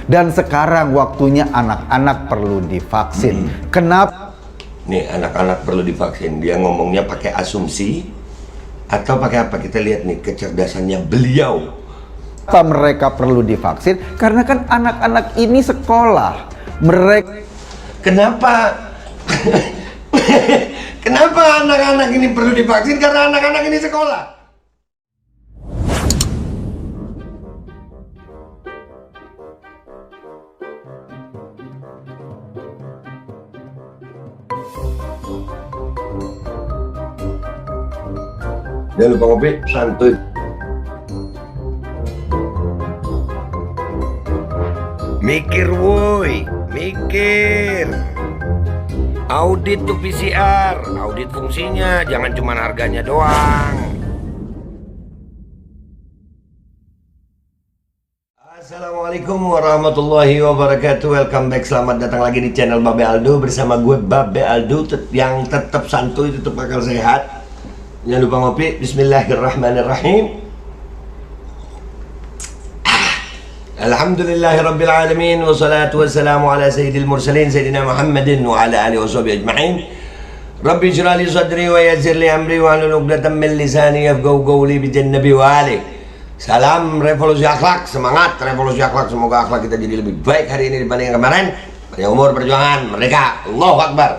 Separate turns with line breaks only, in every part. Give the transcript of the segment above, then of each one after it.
Dan sekarang waktunya anak-anak perlu divaksin. Kenapa?
Nih, anak-anak perlu divaksin. Dia ngomongnya pakai asumsi atau pakai apa? Kita lihat nih kecerdasannya beliau.
Mereka perlu divaksin? Karena kan anak-anak ini sekolah.
Kenapa? Kenapa anak-anak ini perlu divaksin? Karena anak-anak ini sekolah. Jangan lupa ngopi, santuy. Mikir woi, mikir. Audit tuh PCR, audit fungsinya, jangan cuma harganya doang. Assalamualaikum warahmatullahi wabarakatuh. Welcome back, selamat datang lagi di channel Babe Aldo. Bersama gue Babe Aldo yang tetap santuy, tetap akal sehat. Jangan lupa ngopi. Bismillahirrahmanirrahim. Alhamdulillahirabbil alamin wassalatu wassalamu ala sayyidil mursalin sayyidina Muhammadin wa ala alihi washabihi ajma'in. Rabbi shrah li sadri wa yassir li amri wa hlul 'uqdatam min lisani yafqahu qawli bi jannabi wa ali. Salam revolusi akhlak, semangat revolusi akhlak. Semoga akhlak kita jadi lebih baik hari ini dibanding yang kemarin. Panjang umur, perjuangan, merdeka. Allahu Akbar.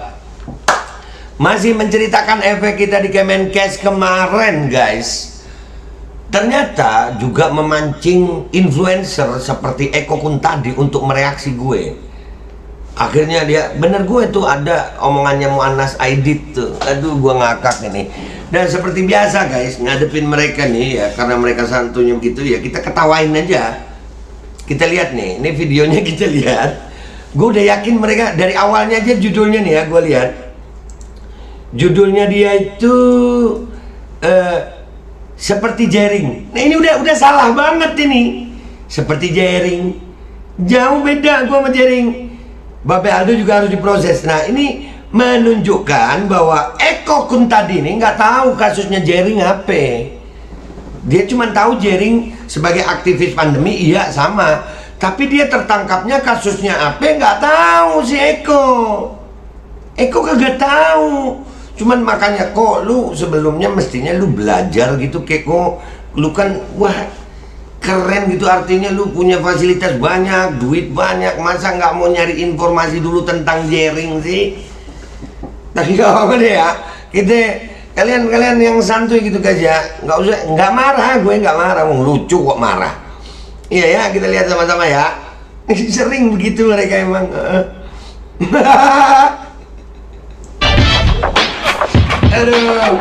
Masih menceritakan efek kita di Kemenkes kemarin, guys. Ternyata juga memancing influencer seperti Eko Kuntadi untuk mereaksi gue. Akhirnya dia, bener gue tuh ada omongannya Mu'annas Aidit tuh. Aduh, gue ngakak ini. Dan seperti biasa, guys, ngadepin mereka nih ya, karena mereka santunya begitu ya, kita ketawain aja. Kita lihat nih, ini videonya kita lihat. Gue udah yakin mereka dari awalnya aja judulnya nih ya, gue lihat. Judulnya dia itu seperti jaring. Nah ini udah salah banget ini. Seperti jaring, jauh beda gua sama jaring. Babe Aldo juga harus diproses. Nah ini menunjukkan bahwa Eko Kuntadi ini nggak tahu kasusnya jaring apa. Dia cuma tahu jaring sebagai aktivis pandemi, iya sama. Tapi dia tertangkapnya kasusnya apa nggak tahu si Eko. Eko kagak tahu. Cuman makanya kok lu sebelumnya mestinya lu belajar gitu, kayak kok lu kan wah keren gitu, artinya lu punya fasilitas banyak, duit banyak, masa nggak mau nyari informasi dulu tentang jaring sih? Tapi gak apa deh ya, kalian yang santuy gitu guys ya, nggak marah, gue nggak marah, lucu kok marah. Iya ya, kita lihat sama-sama ya. Sering begitu mereka emang. Aduh.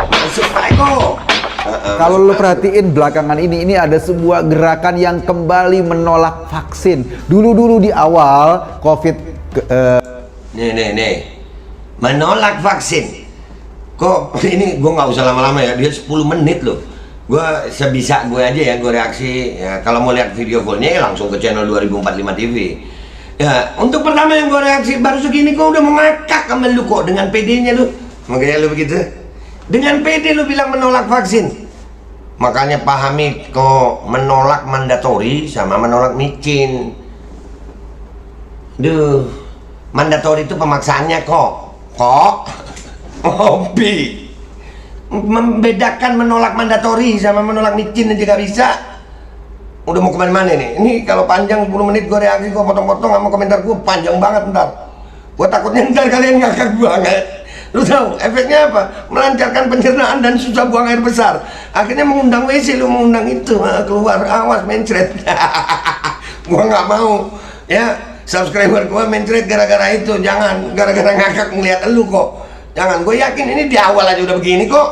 Masuk Eko.
Kalau lo perhatiin belakangan ini ada sebuah gerakan yang kembali menolak vaksin. Dulu di awal COVID
Nih menolak vaksin. Kok ini gue nggak usah lama-lama ya, dia 10 menit loh. Gue sebisa gue aja ya, gue reaksi ya. Kalau mau lihat video fullnya ya langsung ke channel 2045 TV. Ya, untuk pertama yang gue reaksi baru segini, kok udah mau ngakak sama lu kok dengan PD-nya lu. Makanya lu begitu. Dengan PD lu bilang menolak vaksin. Makanya pahami kok menolak mandatori sama menolak micin. Duh, mandatori itu pemaksaannya kok. Hobi. Membedakan menolak mandatori sama menolak micin aja gak bisa. Udah mau kemana-mana nih. Ini kalau panjang 10 menit gue reaksi, gue potong-potong sama komentar gue panjang banget ntar. Gue takutnya ntar kalian ngakak banget. Lu tahu efeknya apa? Melancarkan pencernaan dan susah buang air besar. Akhirnya mengundang WC, lu mengundang itu keluar, awas mencret. Gue nggak mau ya, subscriber gue mencret gara-gara itu. Jangan gara-gara ngakak ngeliat lu kok. Jangan, gue yakin ini di awal aja udah begini kok.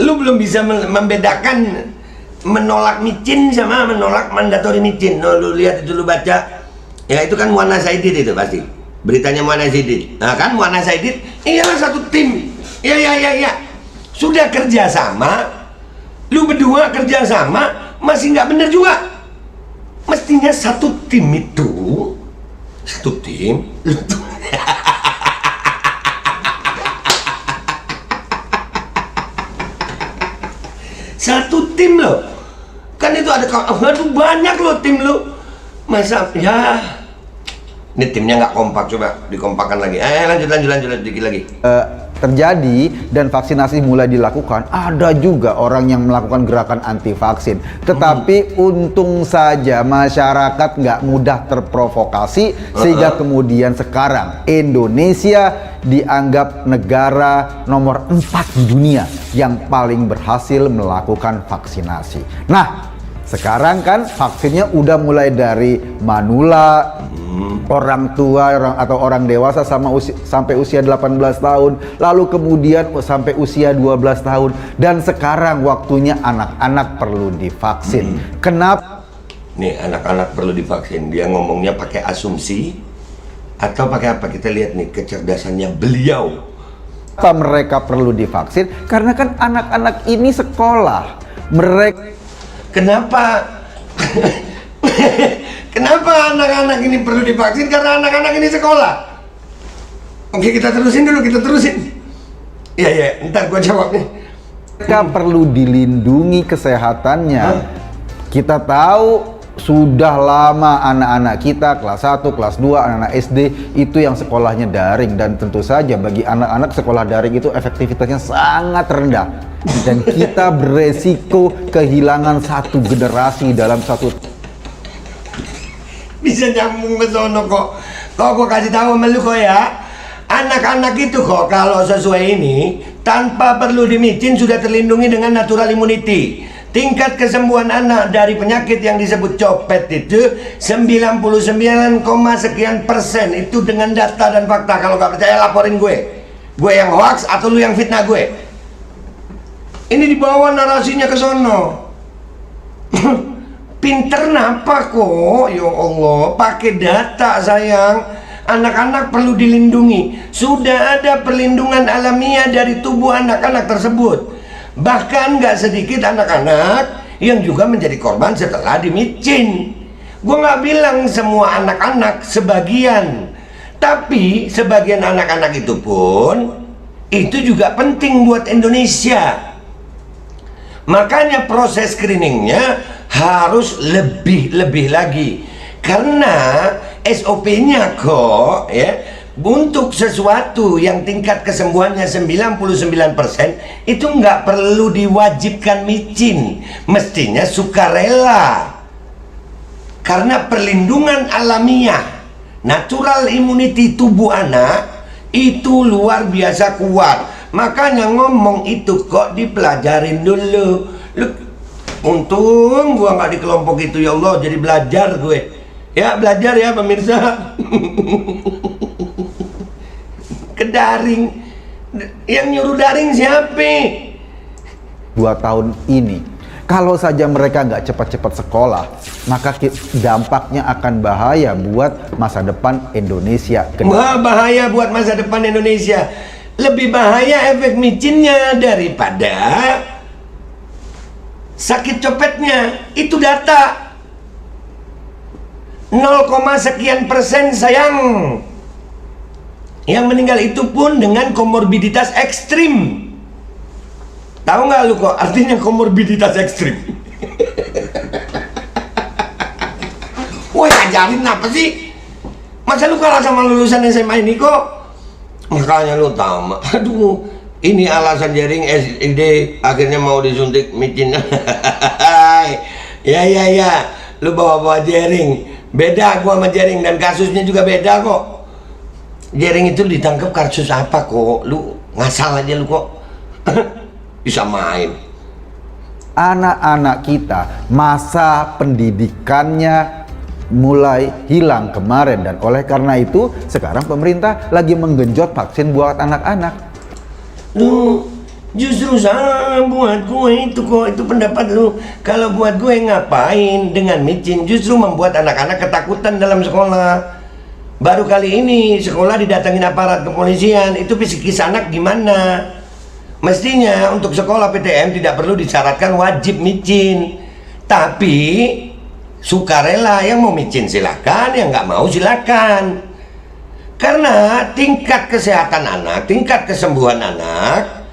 Lu belum bisa membedakan menolak micin sama menolak mandatori micin. No, lu lihat itu, lu baca ya, itu kan Mu'annas Aidit itu pasti beritanya Mu'annas Aidit. Nah kan Mu'annas Aidit iyalah satu tim. Iya sudah kerja sama, lu berdua kerja sama masih nggak bener juga. Mestinya satu tim itu, satu tim lu tuh satu tim loh. Aduh banyak loh tim lu. Masa ya. Ini timnya nggak kompak, coba dikompakkan lagi. Lanjut dikit lagi.
Terjadi dan vaksinasi mulai dilakukan, ada juga orang yang melakukan gerakan anti vaksin. Tetapi untung saja masyarakat nggak mudah terprovokasi sehingga kemudian sekarang Indonesia dianggap negara nomor 4 di dunia yang paling berhasil melakukan vaksinasi. Nah, sekarang kan vaksinnya udah mulai dari manula, orang tua atau orang dewasa sampai usia 18 tahun, lalu kemudian sampai usia 12 tahun, dan sekarang waktunya anak-anak perlu divaksin. Kenapa?
Nih, anak-anak perlu divaksin. Dia ngomongnya pakai asumsi atau pakai apa? Kita lihat nih kecerdasannya beliau.
Kenapa mereka perlu divaksin? Karena kan anak-anak ini sekolah.
Kenapa? Kenapa anak-anak ini perlu divaksin? Karena anak-anak ini sekolah. Oke, kita terusin dulu, Iya, ntar gua jawab nih.
Mereka perlu dilindungi kesehatannya. Kita tahu sudah lama anak-anak kita kelas 1, kelas 2, anak-anak SD itu yang sekolahnya daring, dan tentu saja bagi anak-anak sekolah daring itu efektivitasnya sangat rendah. Dan kita beresiko kehilangan satu generasi dalam satu.
Bisa nyambung ke sono kok. Gue kasih tahu sama lu kok ya. Anak-anak itu kok kalau sesuai ini tanpa perlu dimicin sudah terlindungi dengan natural immunity. Tingkat kesembuhan anak dari penyakit yang disebut copet itu 99, sekian persen. Itu dengan data dan fakta. Kalau nggak percaya laporin gue yang hoax atau lu yang fitnah gue. Ini dibawa narasinya ke sono. Pinter napa kok? Ya Allah, pakai data sayang. Anak-anak perlu dilindungi. Sudah ada perlindungan alamiah dari tubuh anak-anak tersebut. Bahkan nggak sedikit anak-anak yang juga menjadi korban setelah dimicin. Gue nggak bilang semua anak-anak, sebagian. Tapi sebagian anak-anak itu pun itu juga penting buat Indonesia. Makanya proses screeningnya harus lebih lagi, karena SOP-nya kok ya, untuk sesuatu yang tingkat kesembuhannya 99% itu nggak perlu diwajibkan micin, mestinya sukarela, karena perlindungan alamiah natural immunity tubuh anak itu luar biasa kuat. Makanya ngomong itu kok dipelajarin dulu. Untung gua nggak di kelompok itu, ya Allah, jadi belajar gue. Ya belajar ya pemirsa. Ke daring. Yang nyuruh daring siapa?
2 tahun ini, kalau saja mereka nggak cepat-cepat sekolah, maka dampaknya akan bahaya buat masa depan Indonesia.
Wah, bahaya buat masa depan Indonesia. Lebih bahaya efek micinnya daripada sakit copetnya. Itu data 0, sekian persen sayang yang meninggal, itu pun dengan komorbiditas ekstrim. Tahu nggak lu kok artinya komorbiditas ekstrim? Wah, ajarin apa sih? Masa lu kalah sama lulusan SMA ini kok? Makanya lu tamat. Aduh, ini alasan jaring SD akhirnya mau disuntik micin. Ya, lu bawa jaring. Beda gua sama jaring, dan kasusnya juga beda kok. Jaring itu ditangkap kasus apa kok? Lu ngasal aja lu kok. Bisa main.
Anak-anak kita masa pendidikannya mulai hilang kemarin, dan oleh karena itu sekarang pemerintah lagi menggenjot vaksin buat anak-anak.
Lu justru salah buat gue itu kok, itu pendapat lu. Kalau buat gue ngapain dengan micin, justru membuat anak-anak ketakutan dalam sekolah. Baru kali ini sekolah didatengin aparat kepolisian, itu psikis anak gimana? Mestinya untuk sekolah PTM tidak perlu disyaratkan wajib micin, tapi sukarela, yang mau micin silakan, yang nggak mau silakan. Karena tingkat kesehatan anak, tingkat kesembuhan anak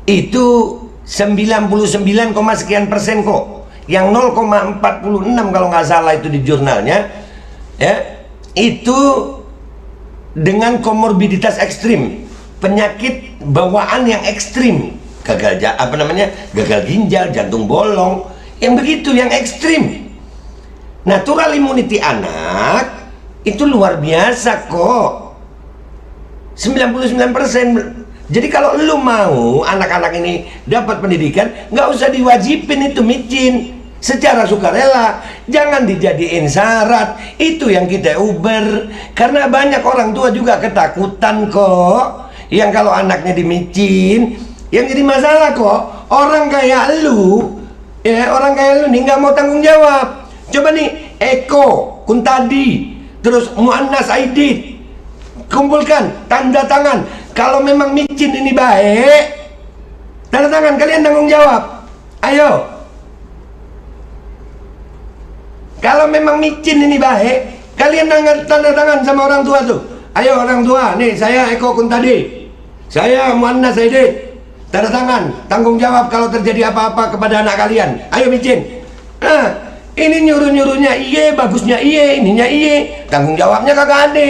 itu 99, sekian persen kok. yang 0,46 kalau nggak salah itu di jurnalnya, ya, itu dengan komorbiditas ekstrim, penyakit bawaan yang ekstrim, gagal ginjal, jantung bolong, yang begitu, yang ekstrim. Natural immunity anak itu luar biasa kok, 99%. Jadi kalau lu mau anak-anak ini dapat pendidikan, nggak usah diwajibin itu micin, secara sukarela, jangan dijadiin syarat. Itu yang kita uber, karena banyak orang tua juga ketakutan kok, yang kalau anaknya dimicin, yang jadi masalah kok orang kayak lu, ya, orang kayak lu nih nggak mau tanggung jawab. Coba nih Eko Kuntadi, terus Muannas Aidit, kumpulkan tanda tangan. Kalau memang micin ini baik, tanda tangan, kalian tanggung jawab. Ayo. Kalau memang micin ini baik, kalian tanda tangan sama orang tua tuh. Ayo orang tua, nih saya Eko Kuntadi, saya Muannas Aidit, tanda tangan, tanggung jawab kalau terjadi apa-apa kepada anak kalian. Ayo micin. Nah, ini nyuruh-nyuruhnya iye, bagusnya iye, ininya iye, tanggung jawabnya kagak ada.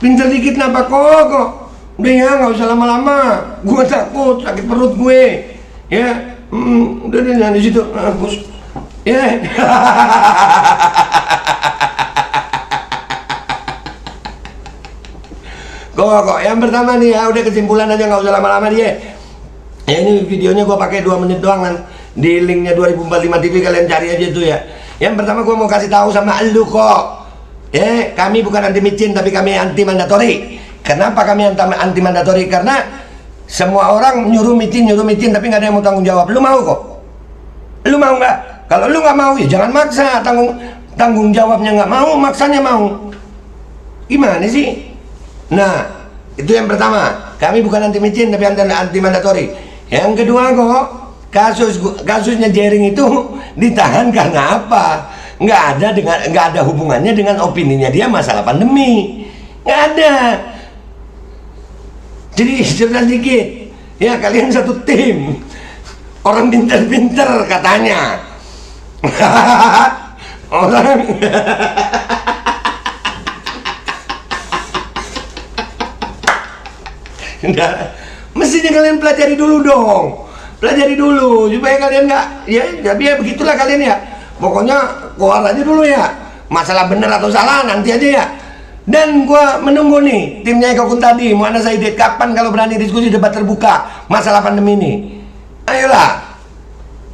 Pinter dikit napa kok. Udah ya, nggak usah lama-lama, gue takut, sakit perut gue, ya. Udah jangan di situ, bos, ya. Kok yang pertama nih ya, udah kesimpulan aja, nggak usah lama-lama dia. Ya ini videonya gue pakai 2 menit doang kan, di linknya 2045 TV, kalian cari aja tuh ya. Yang pertama gue mau kasih tahu sama lu kok, ya, kami bukan anti micin tapi kami anti mandatori. Kenapa kami anti mandatori? Karena semua orang nyuruh micin tapi nggak ada yang mau tanggung jawab. Lu mau kok? Lu mau nggak? Kalau lu nggak mau ya jangan maksa, tanggung jawabnya nggak mau, maksanya mau. Gimana sih? Nah, itu yang pertama. Kami bukan anti micin tapi anti mandatori. Yang kedua kok, kasusnya Jering itu ditahan karena apa? Nggak ada hubungannya dengan opininya dia masalah pandemi. Nggak ada. Jadi cerdas dikit, ya, kalian satu tim, orang pinter-pinter katanya. Orang nah, mestinya kalian pelajari dulu dong, pelajari dulu supaya kalian nggak, ya, tapi ya begitulah kalian ya. Pokoknya keluar aja dulu ya, masalah benar atau salah nanti aja ya. Dan gua menunggu nih timnya Eko Kuntadi, Muannas Aidit, kapan kalau berani diskusi debat terbuka masalah pandemi ini. Ayolah,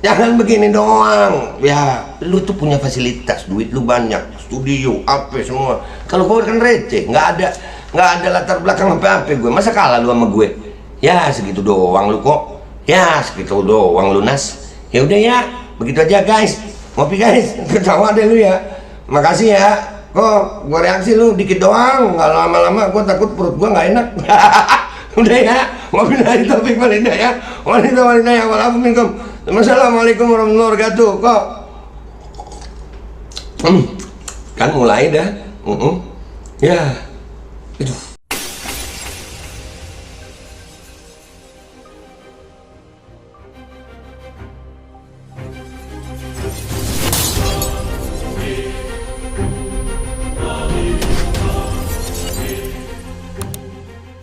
jangan begini doang. Ya, lu tuh punya fasilitas, duit lu banyak, studio, apa semua. Kalau gua kan receh, nggak ada latar belakang apa-apa gue. Masa kalah lu sama gue? Ya segitu doang lu kok. Ya segitu doang lu Nas. Ya udah ya, begitu aja guys. Ngopi guys, ketawa deh lu ya. Makasih ya. Kok gue reaksi lu dikit doang, nggak lama-lama gue takut perut gue nggak enak. Udah ya, wabillahi taufiq wal hidayah. Walafu minkum. Wassalamualaikum warahmatullahi wabarakatuh. Kok kan mulai dah. Ya itu